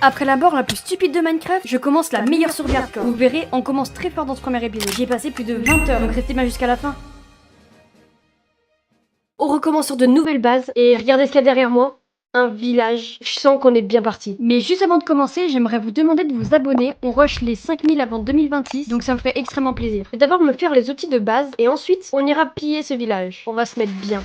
Après la mort la plus stupide de Minecraft, je commence la meilleure survie hardcore. Vous verrez, on commence très fort dans ce premier épisode. J'y ai passé plus de 20 heures, donc restez bien jusqu'à la fin. On recommence sur de nouvelles bases, et regardez ce qu'il y a derrière moi. Un village. Je sens qu'on est bien parti. Mais juste avant de commencer, j'aimerais vous demander de vous abonner. On rush les 5000 avant 2026, donc ça me ferait extrêmement plaisir. Je vais d'abord me faire les outils de base, et ensuite, on ira piller ce village. On va se mettre bien.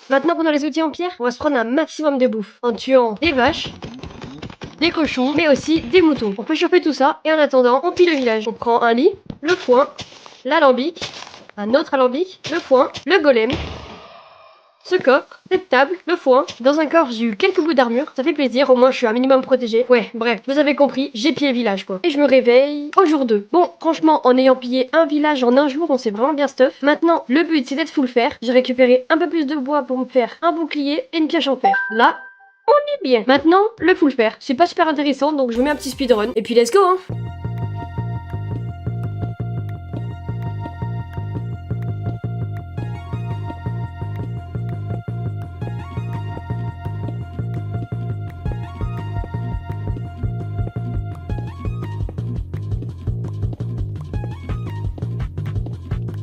Maintenant qu'on a les outils en pierre, on va se prendre un maximum de bouffe en tuant des vaches, des cochons, mais aussi des moutons. On peut choper tout ça et en attendant, on pille le village. On prend un lit, le foin, l'alambic, un autre alambic, le foin, le golem, ce coffre, cette table, le foin. Dans un coffre, j'ai eu quelques bouts d'armure. Ça fait plaisir, au moins je suis un minimum protégé. Ouais, bref, vous avez compris, j'ai pillé le village quoi. Et je me réveille au jour 2. Bon, franchement, en ayant pillé un village en un jour, on s'est vraiment bien stuff. Maintenant, le but c'est d'être full fer. J'ai récupéré un peu plus de bois pour me faire un bouclier et une pioche en fer. Là, on est bien. Maintenant, le full fer. C'est pas super intéressant, donc je mets un petit speedrun. Et puis let's go hein.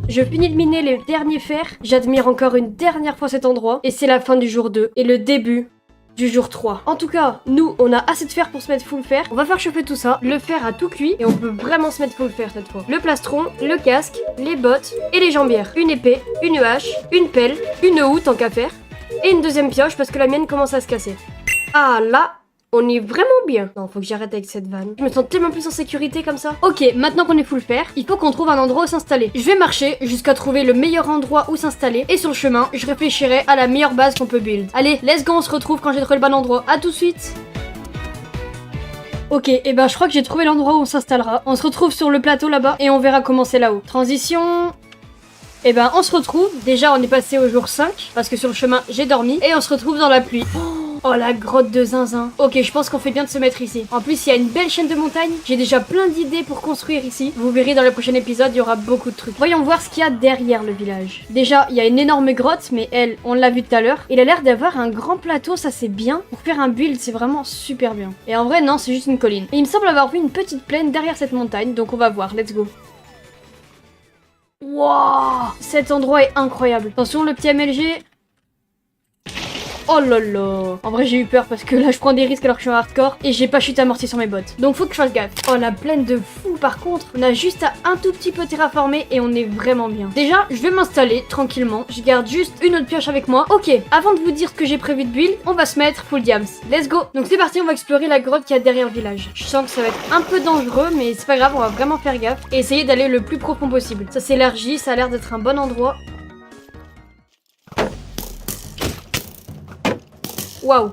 Je finis de miner les derniers fers, j'admire encore une dernière fois cet endroit, et c'est la fin du jour 2, et le début du jour 3. En tout cas, nous, on a assez de fer pour se mettre full fer, on va faire chauffer tout ça, le fer a tout cuit, et on peut vraiment se mettre full fer cette fois. Le plastron, le casque, les bottes, et les jambières. Une épée, une hache, une pelle, une houe tant qu'à faire, et une deuxième pioche parce que la mienne commence à se casser. Ah là, on est vraiment bien. Non, faut que j'arrête avec cette vanne. Je me sens tellement plus en sécurité comme ça. Ok, maintenant qu'on est full fer, il faut qu'on trouve un endroit où s'installer. Je vais marcher jusqu'à trouver le meilleur endroit où s'installer. Et sur le chemin, je réfléchirai à la meilleure base qu'on peut build. Allez, let's go, on se retrouve quand j'ai trouvé le bon endroit. À tout de suite. Ok, et ben je crois que j'ai trouvé l'endroit où on s'installera. On se retrouve sur le plateau là-bas et on verra comment c'est là-haut. Transition... Et ben on se retrouve. Déjà, on est passé au jour 5 parce que sur le chemin, j'ai dormi. Et on se retrouve dans la pluie. Oh la grotte de zinzin. Ok, je pense qu'on fait bien de se mettre ici. En plus, il y a une belle chaîne de montagnes. J'ai déjà plein d'idées pour construire ici. Vous verrez dans le prochain épisode, il y aura beaucoup de trucs. Voyons voir ce qu'il y a derrière le village. Déjà, il y a une énorme grotte, mais elle, on l'a vu tout à l'heure. Il a l'air d'avoir un grand plateau, ça c'est bien. Pour faire un build, c'est vraiment super bien. Et en vrai, non, c'est juste une colline. Et il me semble avoir vu une petite plaine derrière cette montagne, donc on va voir, let's go. Wouah, cet endroit est incroyable. Attention, le petit MLG... Oh là là. En vrai j'ai eu peur parce que là je prends des risques alors que je suis en hardcore et j'ai pas chute amortie sur mes bottes. Donc faut que je fasse gaffe. Oh la plaine de fou par contre. On a juste à un tout petit peu terraformer et on est vraiment bien. Déjà je vais m'installer tranquillement. Je garde juste une autre pioche avec moi. Ok, avant de vous dire ce que j'ai prévu de build, on va se mettre full diams. Let's go. Donc c'est parti, on va explorer la grotte qu'il y a derrière le village. Je sens que ça va être un peu dangereux mais c'est pas grave, on va vraiment faire gaffe et essayer d'aller le plus profond possible. Ça s'élargit, ça a l'air d'être un bon endroit. Waouh.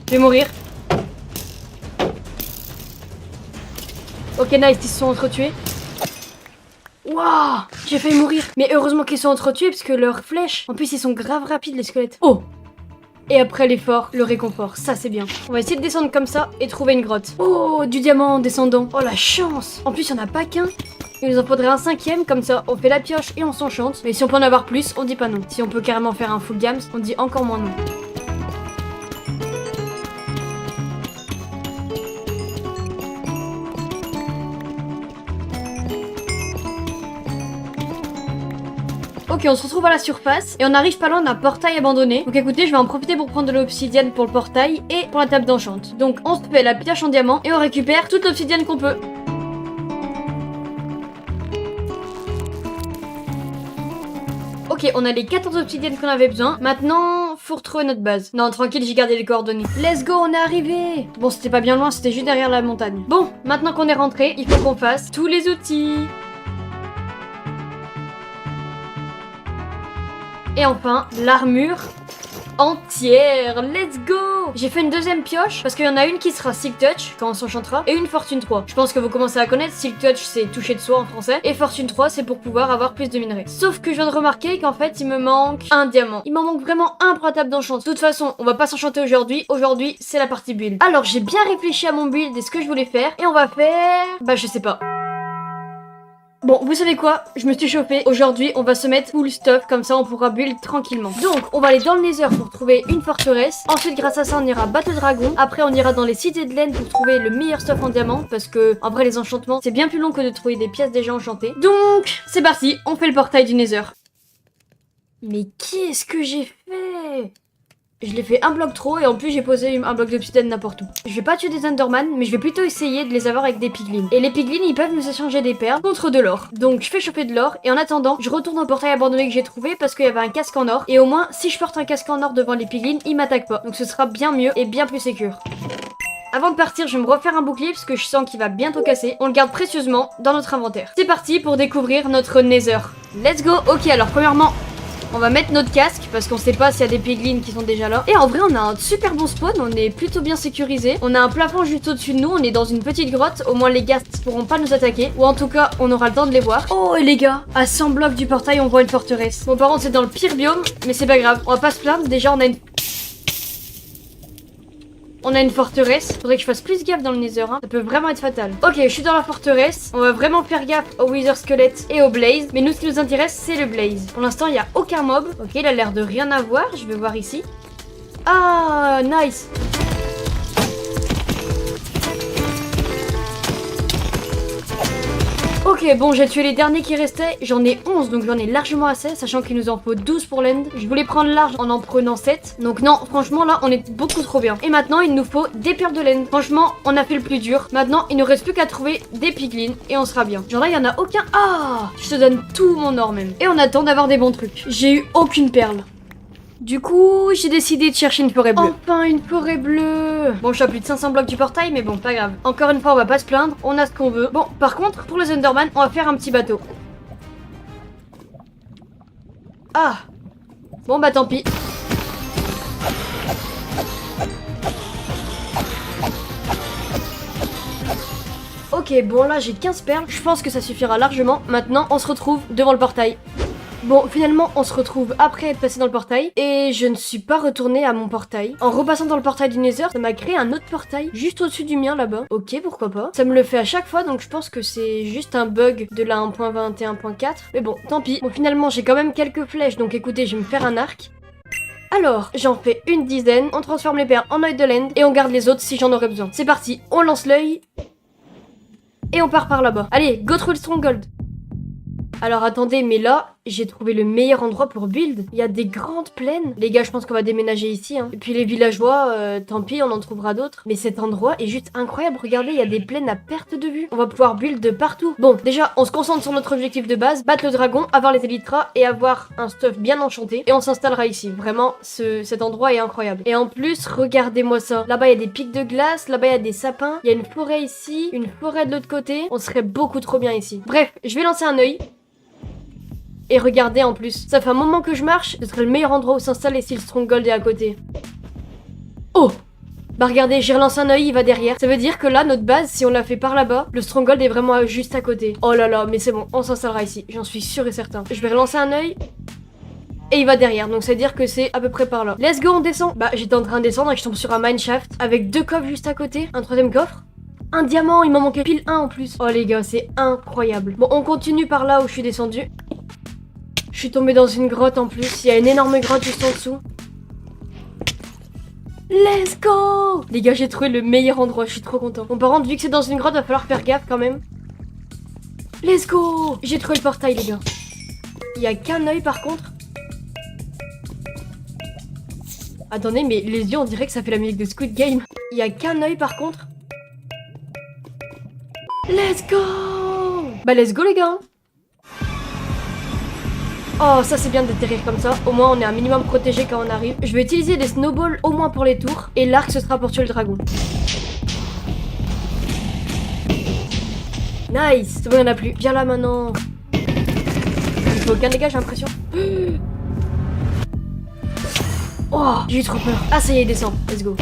Je vais mourir. Ok nice, ils se sont entretués. Waouh, j'ai failli mourir. Mais heureusement qu'ils sont entretués parce que leurs flèches, en plus ils sont grave rapides les squelettes. Oh. Et après l'effort, le réconfort, ça c'est bien. On va essayer de descendre comme ça et trouver une grotte. Oh, du diamant en descendant. Oh la chance. En plus, il n'y en a pas qu'un. Il nous en faudrait un 5e, comme ça on fait la pioche et on s'enchante. Mais si on peut en avoir plus, on dit pas non. Si on peut carrément faire un full diams, on dit encore moins non. Ok, on se retrouve à la surface et on arrive pas loin d'un portail abandonné. Donc écoutez, je vais en profiter pour prendre de l'obsidienne pour le portail et pour la table d'enchante. Donc on se fait la pioche en diamant et on récupère toute l'obsidienne qu'on peut. Ok, on a les 14 obsidiennes qu'on avait besoin. Maintenant, faut retrouver notre base. Non, tranquille, j'ai gardé les coordonnées. Let's go, on est arrivé. Bon, c'était pas bien loin, c'était juste derrière la montagne. Bon, maintenant qu'on est rentré, il faut qu'on fasse tous les outils. Et enfin, l'armure entière. Let's go. J'ai fait une deuxième pioche parce qu'il y en a une qui sera Silk Touch quand on s'enchantera et une Fortune 3. Je pense que vous commencez à connaître. Silk Touch c'est toucher de soi en français et Fortune 3 c'est pour pouvoir avoir plus de minerais. Sauf que je viens de remarquer qu'en fait il me manque un diamant. Il m'en manque vraiment un pour la table d'enchant. De toute façon on va pas s'enchanter aujourd'hui. Aujourd'hui c'est la partie build. Alors j'ai bien réfléchi à mon build et ce que je voulais faire et on va faire... Bah je sais pas. Bon, vous savez quoi? Je me suis chauffée. Aujourd'hui, on va se mettre full stuff, comme ça on pourra build tranquillement. Donc, on va aller dans le Nether pour trouver une forteresse. Ensuite, grâce à ça, on ira battre le dragon. Après, on ira dans les cités de laine pour trouver le meilleur stuff en diamant. Parce que, en vrai, les enchantements, c'est bien plus long que de trouver des pièces déjà enchantées. Donc, c'est parti, on fait le portail du Nether. Mais qu'est-ce que j'ai fait? Je l'ai fait un bloc trop et en plus j'ai posé un bloc d'obsidienne n'importe où. Je vais pas tuer des Enderman, mais je vais plutôt essayer de les avoir avec des piglins. Et les piglins, ils peuvent nous échanger des perles contre de l'or. Donc je fais choper de l'or et en attendant, je retourne au portail abandonné que j'ai trouvé parce qu'il y avait un casque en or. Et au moins, si je porte un casque en or devant les piglins, ils m'attaquent pas. Donc ce sera bien mieux et bien plus sécure. Avant de partir, je vais me refaire un bouclier parce que je sens qu'il va bientôt casser. On le garde précieusement dans notre inventaire. C'est parti pour découvrir notre Nether. Let's go. Ok, alors premièrement... on va mettre notre casque parce qu'on sait pas s'il y a des piglins qui sont déjà là. Et en vrai, on a un super bon spawn, on est plutôt bien sécurisé. On a un plafond juste au-dessus de nous, on est dans une petite grotte. Au moins, les ghasts pourront pas nous attaquer. Ou en tout cas, on aura le temps de les voir. Oh, et les gars, à 100 blocs du portail, on voit une forteresse. Bon, par contre, c'est dans le pire biome, mais c'est pas grave. On va pas se plaindre. Déjà, on a une forteresse. Faudrait que je fasse plus gaffe dans le Nether, hein. Ça peut vraiment être fatal. Ok, je suis dans la forteresse. On va vraiment faire gaffe au Wither Skelette et au Blaze. Mais nous, ce qui nous intéresse, c'est le Blaze. Pour l'instant, il n'y a aucun mob. Ok, il a l'air de rien avoir. Je vais voir ici. Ah, nice. Ok, bon, j'ai tué les derniers qui restaient. J'en ai 11, donc j'en ai largement assez, sachant qu'il nous en faut 12 pour l'end. Je voulais prendre large en prenant 7. Donc non, franchement, là, on est beaucoup trop bien. Et maintenant, il nous faut des perles de laine. Franchement, on a fait le plus dur. Maintenant, il ne reste plus qu'à trouver des piglins et on sera bien. Genre là, il y en a aucun. Ah, je te donne tout mon or même. Et on attend d'avoir des bons trucs. J'ai eu aucune perle. Du coup, j'ai décidé de chercher une forêt bleue. Enfin, une forêt bleue. Bon, je suis à plus de 500 blocs du portail, mais bon, pas grave. Encore une fois, on va pas se plaindre. On a ce qu'on veut. Bon, par contre, pour les Enderman, on va faire un petit bateau. Ah. Bon, bah tant pis. Ok, bon là, j'ai 15 perles. Je pense que ça suffira largement. Maintenant, on se retrouve devant le portail. Bon, finalement, on se retrouve après être passé dans le portail. Et je ne suis pas retournée à mon portail. En repassant dans le portail du Nether, ça m'a créé un autre portail juste au-dessus du mien là-bas. Ok, pourquoi pas. Ça me le fait à chaque fois, donc je pense que c'est juste un bug de la 1.21.4. Mais bon, tant pis. Bon, finalement, j'ai quand même quelques flèches, donc écoutez, je vais me faire un arc. Alors, j'en fais une dizaine. On transforme les perles en œil de laine et on garde les autres si j'en aurais besoin. C'est parti, on lance l'œil. Et on part par là-bas. Allez, go through le stronghold. Alors attendez, mais là, j'ai trouvé le meilleur endroit pour build. Il y a des grandes plaines. Les gars, je pense qu'on va déménager ici, hein. Et puis les villageois, tant pis, on en trouvera d'autres. Mais cet endroit est juste incroyable. Regardez, il y a des plaines à perte de vue. On va pouvoir build de partout. Bon, déjà, on se concentre sur notre objectif de base. Battre le dragon, avoir les élytras et avoir un stuff bien enchanté. Et on s'installera ici. Vraiment, cet endroit est incroyable. Et en plus, regardez-moi ça. Là-bas, il y a des pics de glace. Là-bas, il y a des sapins. Il y a une forêt ici. Une forêt de l'autre côté. On serait beaucoup trop bien ici. Bref, je vais lancer un œil. Et regardez en plus, ça fait un moment que je marche, ce serait le meilleur endroit où s'installer si le stronghold est à côté. Oh! Bah regardez, j'ai relancé un œil, il va derrière. Ça veut dire que là, notre base, si on la fait par là-bas, le stronghold est vraiment juste à côté. Oh là là, mais c'est bon, on s'installera ici, j'en suis sûr et certain. Je vais relancer un œil. Et il va derrière, donc ça veut dire que c'est à peu près par là. Let's go, on descend. Bah j'étais en train de descendre et je tombe sur un mineshaft avec 2 coffres juste à côté, un 3ème coffre. Un diamant, il m'en manquait pile un en plus. Oh les gars, c'est incroyable. Bon, on continue par là où je suis descendue. Je suis tombée dans une grotte en plus. Il y a une énorme grotte juste en dessous. Let's go! Les gars, j'ai trouvé le meilleur endroit. Je suis trop content. Bon, par contre, vu que c'est dans une grotte, va falloir faire gaffe quand même. Let's go! J'ai trouvé le portail, les gars. Il y a qu'un œil par contre. Attendez, mais les yeux, on dirait que ça fait la musique de Squid Game. Il y a qu'un œil par contre. Let's go! Bah, let's go, les gars. Oh, ça c'est bien d'atterrir comme ça. Au moins on est un minimum protégé quand on arrive. Je vais utiliser les snowballs au moins pour les tours. Et l'arc ce sera pour tuer le dragon. Nice. C'est bon, il n'y en a plus. Viens là maintenant. Il faut aucun dégât, j'ai l'impression. Oh, j'ai eu trop peur. Ah, ça y est, descend. Let's go.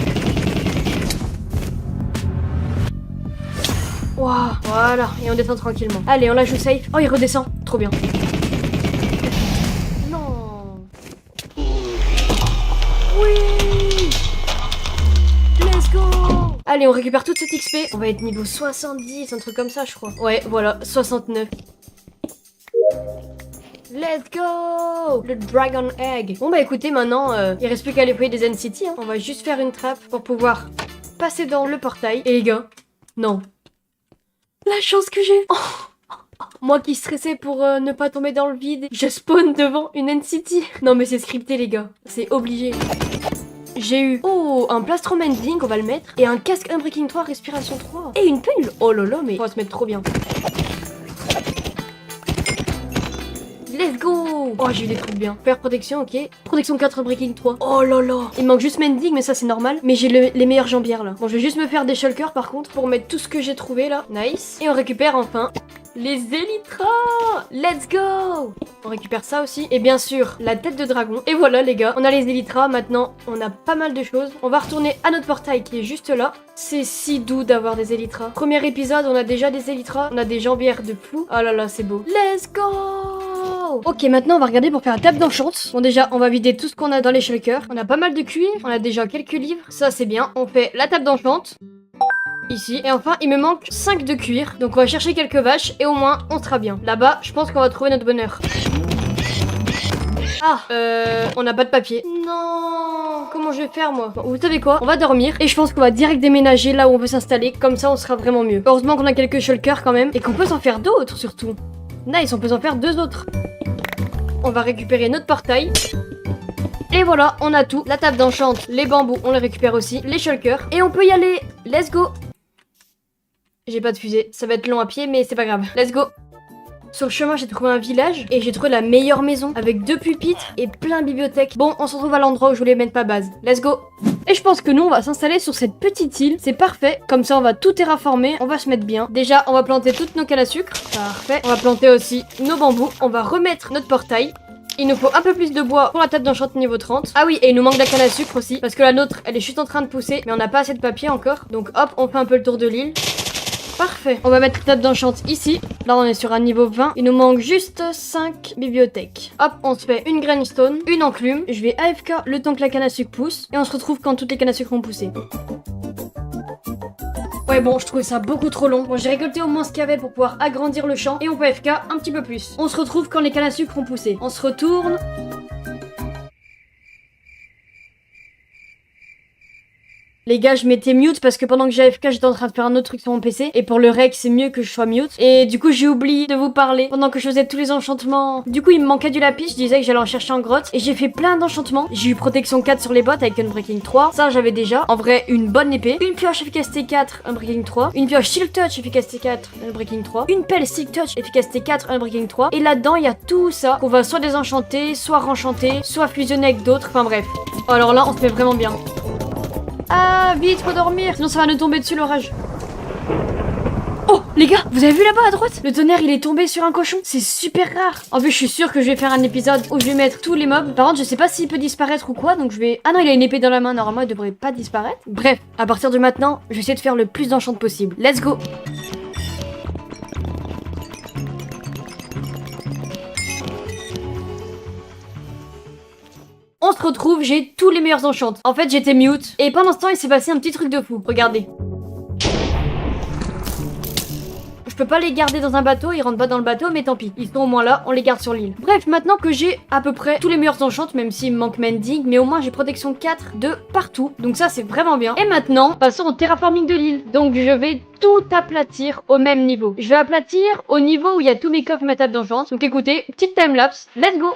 Wow, voilà, et on descend tranquillement. Allez, on la joue safe. Oh, il redescend. Trop bien. Non. Oui. Let's go. Allez, on récupère toute cette XP. On va être niveau 70, un truc comme ça, je crois. Ouais, voilà, 69. Let's go. Le Dragon Egg. Bon, bah écoutez, maintenant, il reste plus qu'à aller payer des NCT. Hein. On va juste faire une trappe pour pouvoir passer dans le portail. Et les gars, non. La chance que j'ai. Oh. Moi qui stressais pour ne pas tomber dans le vide, je spawn devant une NCT. Non mais c'est scripté les gars, c'est obligé. J'ai eu, oh, un plastron mending, on va le mettre, et un casque Unbreaking 3, respiration 3, et une pelle. Oh lolo, mais on va se mettre trop bien. Let's go. Oh, j'ai eu des trucs bien. Faire protection, ok. Protection 4, Unbreaking 3. Oh là là. Il manque juste mending, mais ça c'est normal. Mais j'ai les meilleures jambières là. Bon, je vais juste me faire des shulkers par contre, pour mettre tout ce que j'ai trouvé là. Nice. Et on récupère enfin les élytras. Let's go. On récupère ça aussi. Et bien sûr, la tête de dragon. Et voilà les gars, on a les élytras. Maintenant, on a pas mal de choses. On va retourner à notre portail qui est juste là. C'est si doux d'avoir des élytras. Premier épisode, on a déjà des élytras. On a des jambières de flou. Oh là là, c'est beau. Let's go. Ok, maintenant on va regarder pour faire la table d'enchant. Bon déjà, on va vider tout ce qu'on a dans les shulkers. On a pas mal de cuir. On a déjà quelques livres. Ça c'est bien. On fait la table d'enchant. Ici. Et enfin, il me manque 5 de cuir. Donc on va chercher quelques vaches et au moins, on sera bien. Là-bas, je pense qu'on va trouver notre bonheur. Ah, on n'a pas de papier. Non, comment je vais faire moi? Bon, vous savez quoi? On va dormir et je pense qu'on va direct déménager là où on veut s'installer. Comme ça, on sera vraiment mieux. Heureusement qu'on a quelques shulkers quand même et qu'on peut s'en faire d'autres surtout. Nice, on peut s'en faire 2 autres. On va récupérer notre portail. Et voilà, on a tout. La table d'enchant, les bambous, on les récupère aussi. Les shulkers. Et on peut y aller. Let's go. J'ai pas de fusée. Ça va être long à pied, mais c'est pas grave. Let's go. Sur le chemin, j'ai trouvé un village et j'ai trouvé la meilleure maison avec 2 pupitres et plein de bibliothèques. Bon, on se retrouve à l'endroit où je voulais mettre ma base. Let's go. Et je pense que nous, on va s'installer sur cette petite île. C'est parfait. Comme ça, on va tout terraformer. On va se mettre bien. Déjà, on va planter toutes nos cannes à sucre. Parfait. On va planter aussi nos bambous. On va remettre notre portail. Il nous faut un peu plus de bois pour la table d'enchant niveau 30. Ah oui, et il nous manque de la canne à sucre aussi. Parce que la nôtre, elle est juste en train de pousser. Mais on n'a pas assez de papier encore. Donc hop, on fait un peu le tour de l'île. Parfait. On va mettre la table d'enchant ici. Là, on est sur un niveau 20. Il nous manque juste 5 bibliothèques. Hop, on se fait une grindstone, une enclume. Je vais AFK le temps que la canne à sucre pousse. Et on se retrouve quand toutes les cannes à sucre ont poussé. Ouais bon, je trouvais ça beaucoup trop long. Bon, j'ai récolté au moins ce qu'il y avait pour pouvoir agrandir le champ. Et on peut AFK un petit peu plus. On se retrouve quand les cannes à sucre ont poussé. On se retourne. Les gars, je m'étais mute parce que pendant que j'ai AFK, j'étais en train de faire un autre truc sur mon PC. Et pour le rec, c'est mieux que je sois mute. Et du coup, j'ai oublié de vous parler pendant que je faisais tous les enchantements. Du coup, il me manquait du lapis. Je disais que j'allais en chercher en grotte. Et j'ai fait plein d'enchantements. J'ai eu protection 4 sur les bottes avec Unbreaking 3. Ça, j'avais déjà. En vrai, une bonne épée. Une pioche efficacité 4, Unbreaking 3. Une pioche Shield Touch efficacité 4, Unbreaking 3. Une pelle Stick Touch efficacité 4, Unbreaking 3. Et là-dedans, il y a tout ça qu'on va soit désenchanter, soit renchanter, soit fusionner avec d'autres. Enfin bref. Alors là, on se met vraiment bien. Ah, vite, faut dormir, sinon ça va nous tomber dessus l'orage. Oh, les gars, vous avez vu là-bas à droite? Le tonnerre, il est tombé sur un cochon. C'est super rare. En plus, je suis sûre que je vais faire un épisode où je vais mettre tous les mobs. Par contre, je sais pas s'il peut disparaître ou quoi, donc je vais... Ah non, il a une épée dans la main, normalement, il devrait pas disparaître. Bref, à partir de maintenant, je vais essayer de faire le plus d'enchant possible. Let's go. On se retrouve, j'ai tous les meilleurs enchants. En fait, j'étais mute. Et pendant ce temps, il s'est passé un petit truc de fou. Regardez. Je peux pas les garder dans un bateau, ils rentrent pas dans le bateau, mais tant pis. Ils sont au moins là, on les garde sur l'île. Bref, maintenant que j'ai à peu près tous les meilleurs enchants, même s'il me manque mending, mais au moins j'ai protection 4 de partout. Donc ça, c'est vraiment bien. Et maintenant, passons au terraforming de l'île. Donc je vais tout aplatir au même niveau. Je vais aplatir au niveau où il y a tous mes coffres et ma table d'enchant. Donc écoutez, petite timelapse. Let's go!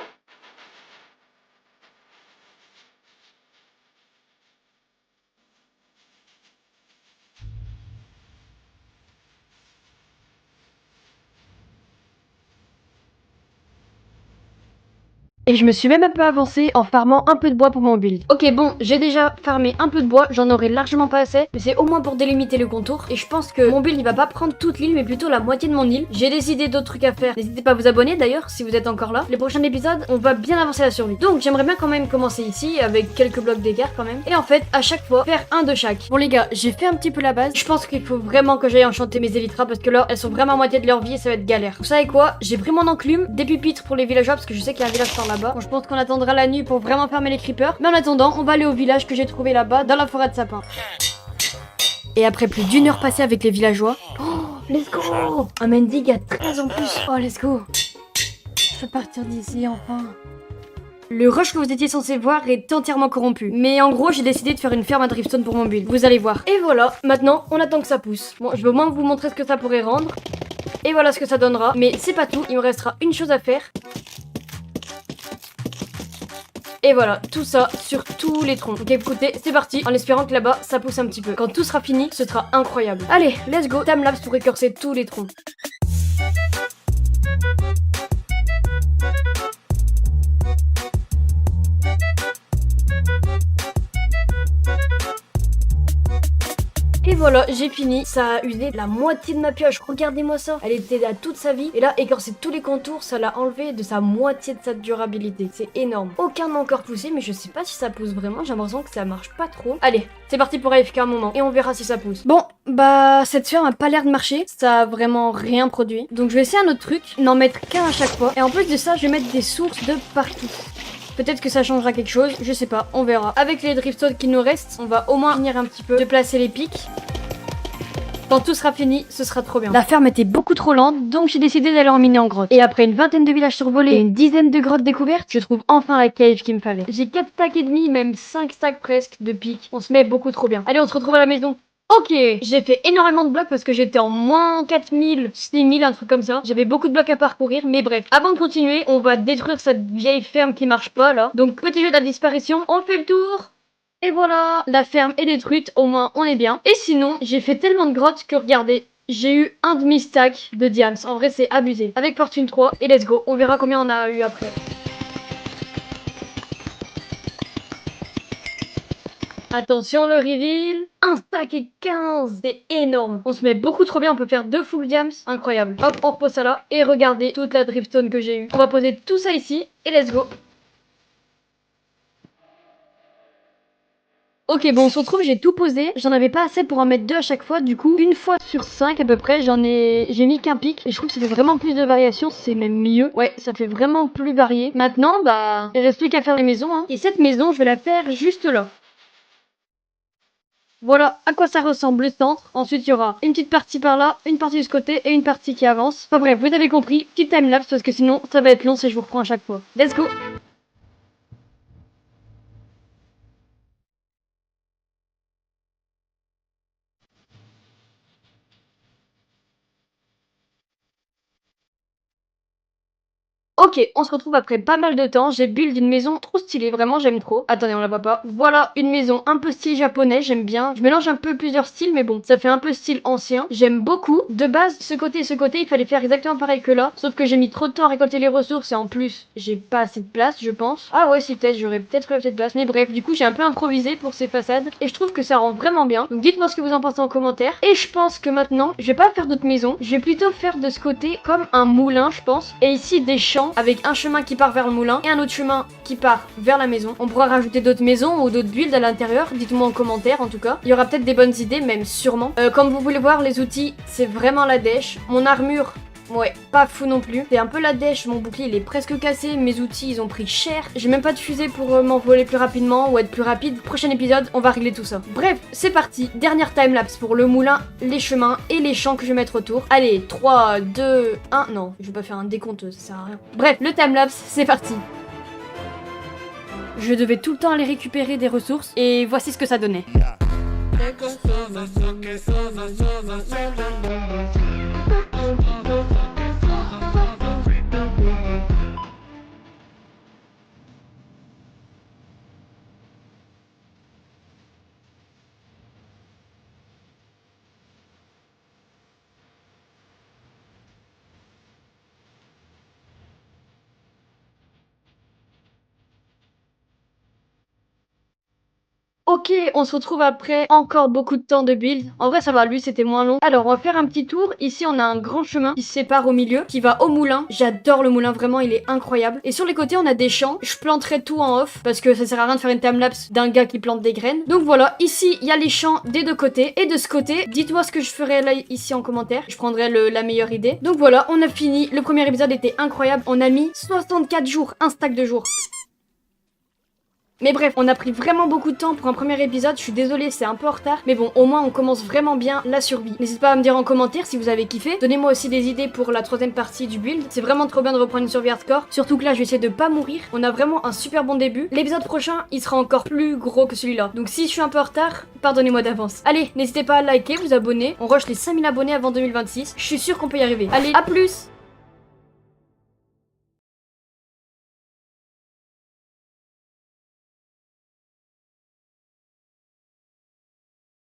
Et je me suis même un peu avancée en farmant un peu de bois pour mon build. Ok, bon, j'ai déjà farmé un peu de bois, j'en aurais largement pas assez, mais c'est au moins pour délimiter le contour. Et je pense que mon build il va pas prendre toute l'île, mais plutôt la moitié de mon île. J'ai des idées d'autres trucs à faire. N'hésitez pas à vous abonner d'ailleurs si vous êtes encore là. Les prochains épisodes, on va bien avancer la survie. Donc j'aimerais bien quand même commencer ici avec quelques blocs d'écart quand même. Et en fait, à chaque fois, faire un de chaque. Bon les gars, j'ai fait un petit peu la base. Je pense qu'il faut vraiment que j'aille enchanter mes élytras parce que là, elles sont vraiment à moitié de leur vie et ça va être galère. Vous savez quoi? J'ai pris mon enclume, des pupitres pour les villageois parce que je sais qu'il y a un village par là-bas. Bon, je pense qu'on attendra la nuit pour vraiment fermer les creepers. Mais en attendant, on va aller au village que j'ai trouvé là-bas, dans la forêt de sapins. Et après plus d'une heure passée avec les villageois... Oh, let's go! Un mendigue à 13 en plus. Oh, let's go! Je peux partir d'ici, enfin. Le rush que vous étiez censé voir est entièrement corrompu. Mais en gros, j'ai décidé de faire une ferme à dripstone pour mon build. Vous allez voir. Et voilà, maintenant, on attend que ça pousse. Bon, je vais au moins vous montrer ce que ça pourrait rendre. Et voilà ce que ça donnera. Mais c'est pas tout, il me restera une chose à faire. Et voilà, tout ça sur tous les troncs. Ok, écoutez, c'est parti, en espérant que là-bas, ça pousse un petit peu. Quand tout sera fini, ce sera incroyable. Allez, let's go, timelapse pour écorcer tous les troncs. Et voilà, j'ai fini. Ça a usé la moitié de ma pioche. Regardez-moi ça. Elle était là toute sa vie. Et là, écorcer tous les contours, ça l'a enlevé de sa moitié de sa durabilité. C'est énorme. Aucun n'a encore poussé, mais je sais pas si ça pousse vraiment. J'ai l'impression que ça marche pas trop. Allez, c'est parti pour AFK un moment. Et on verra si ça pousse. Bon, bah, cette ferme a pas l'air de marcher. Ça a vraiment rien produit. Donc je vais essayer un autre truc. N'en mettre qu'un à chaque fois. Et en plus de ça, je vais mettre des sources de partout. Peut-être que ça changera quelque chose, je sais pas, on verra. Avec les driftstones qui nous restent, on va au moins finir un petit peu de placer les pics. Quand tout sera fini, ce sera trop bien. La ferme était beaucoup trop lente, donc j'ai décidé d'aller en miner en grotte. Et après une vingtaine de villages survolés et une dizaine de grottes découvertes, je trouve enfin la cave qu'il me fallait. J'ai 4 stacks et demi, même 5 stacks presque de pics. On se met beaucoup trop bien. Allez, on se retrouve à la maison. Ok, j'ai fait énormément de blocs parce que j'étais en moins 4000, 6000, un truc comme ça. J'avais beaucoup de blocs à parcourir, mais bref. Avant de continuer, on va détruire cette vieille ferme qui marche pas là. Donc petit jeu de la disparition, on fait le tour. Et voilà, la ferme est détruite, au moins on est bien. Et sinon, j'ai fait tellement de grottes que regardez, j'ai eu un demi-stack de diams. En vrai, c'est abusé. Avec fortune 3, et let's go, on verra combien on a eu après. Attention le reveal. Un stack et 15. C'est énorme. On se met beaucoup trop bien. On peut faire 2 full diams. Incroyable. Hop, on repose ça là. Et regardez toute la driftstone que j'ai eue. On va poser tout ça ici. Et let's go. Ok, bon, on se retrouve, j'ai tout posé. J'en avais pas assez pour en mettre 2 à chaque fois. Du coup, une fois sur 5 à peu près, j'ai mis qu'un pic. Et je trouve que ça fait vraiment plus de variation. C'est même mieux. Ouais, ça fait vraiment plus varié. Maintenant, bah, il reste plus qu'à faire les maisons, hein. Et cette maison, je vais la faire juste là. Voilà à quoi ça ressemble le centre. Ensuite, il y aura une petite partie par là, une partie de ce côté et une partie qui avance. Enfin bref, vous avez compris. Petite timelapse parce que sinon, ça va être long si je vous reprends à chaque fois. Let's go! Ok, on se retrouve après pas mal de temps. J'ai build une maison trop stylée, vraiment j'aime trop. Attendez, on la voit pas. Voilà, une maison un peu style japonais, j'aime bien. Je mélange un peu plusieurs styles, mais bon, ça fait un peu style ancien. J'aime beaucoup. De base, ce côté et ce côté, il fallait faire exactement pareil que là. Sauf que j'ai mis trop de temps à récolter les ressources et en plus, j'ai pas assez de place, je pense. Ah ouais, si peut-être, j'aurais peut-être fait de place. Mais bref, du coup, j'ai un peu improvisé pour ces façades. Et je trouve que ça rend vraiment bien. Donc dites-moi ce que vous en pensez en commentaire. Et je pense que maintenant, je vais pas faire d'autres maisons. Je vais plutôt faire de ce côté comme un moulin, je pense. Et ici, des champs avec un chemin qui part vers le moulin et un autre chemin qui part vers la maison. On pourra rajouter d'autres maisons ou d'autres builds à l'intérieur, dites-moi en commentaire en tout cas. Il y aura peut-être des bonnes idées, même sûrement. Comme vous voulez voir, les outils, c'est vraiment la dèche. Mon armure, ouais, pas fou non plus. C'est un peu la dèche, mon bouclier il est presque cassé, mes outils ils ont pris cher. J'ai même pas de fusée pour m'envoler plus rapidement ou être plus rapide. Prochain épisode, on va régler tout ça. Bref, c'est parti. Dernière timelapse pour le moulin, les chemins et les champs que je vais mettre autour. Allez, 3, 2, 1. Non, je vais pas faire un décompte, ça sert à rien. Bref, le timelapse, c'est parti. Je devais tout le temps aller récupérer des ressources et voici ce que ça donnait. Ok, on se retrouve après encore beaucoup de temps de build. En vrai, ça va, lui, c'était moins long. Alors, on va faire un petit tour. Ici, on a un grand chemin qui se sépare au milieu, qui va au moulin. J'adore le moulin, vraiment, il est incroyable. Et sur les côtés, on a des champs. Je planterai tout en off, parce que ça sert à rien de faire une timelapse d'un gars qui plante des graines. Donc voilà, ici, il y a les champs des deux côtés. Et de ce côté, dites-moi ce que je ferai là, ici en commentaire. Je prendrai la meilleure idée. Donc voilà, on a fini. Le premier épisode était incroyable. On a mis 64 jours, un stack de jours. Mais bref, on a pris vraiment beaucoup de temps pour un premier épisode, je suis désolée, c'est un peu en retard, mais bon, au moins on commence vraiment bien la survie. N'hésitez pas à me dire en commentaire si vous avez kiffé, donnez-moi aussi des idées pour la troisième partie du build, c'est vraiment trop bien de reprendre une survie hardcore, surtout que là je vais essayer de pas mourir, on a vraiment un super bon début. L'épisode prochain, il sera encore plus gros que celui-là, donc si je suis un peu en retard, pardonnez-moi d'avance. Allez, n'hésitez pas à liker, vous abonner, on rush les 5000 abonnés avant 2026, je suis sûre qu'on peut y arriver. Allez, à plus!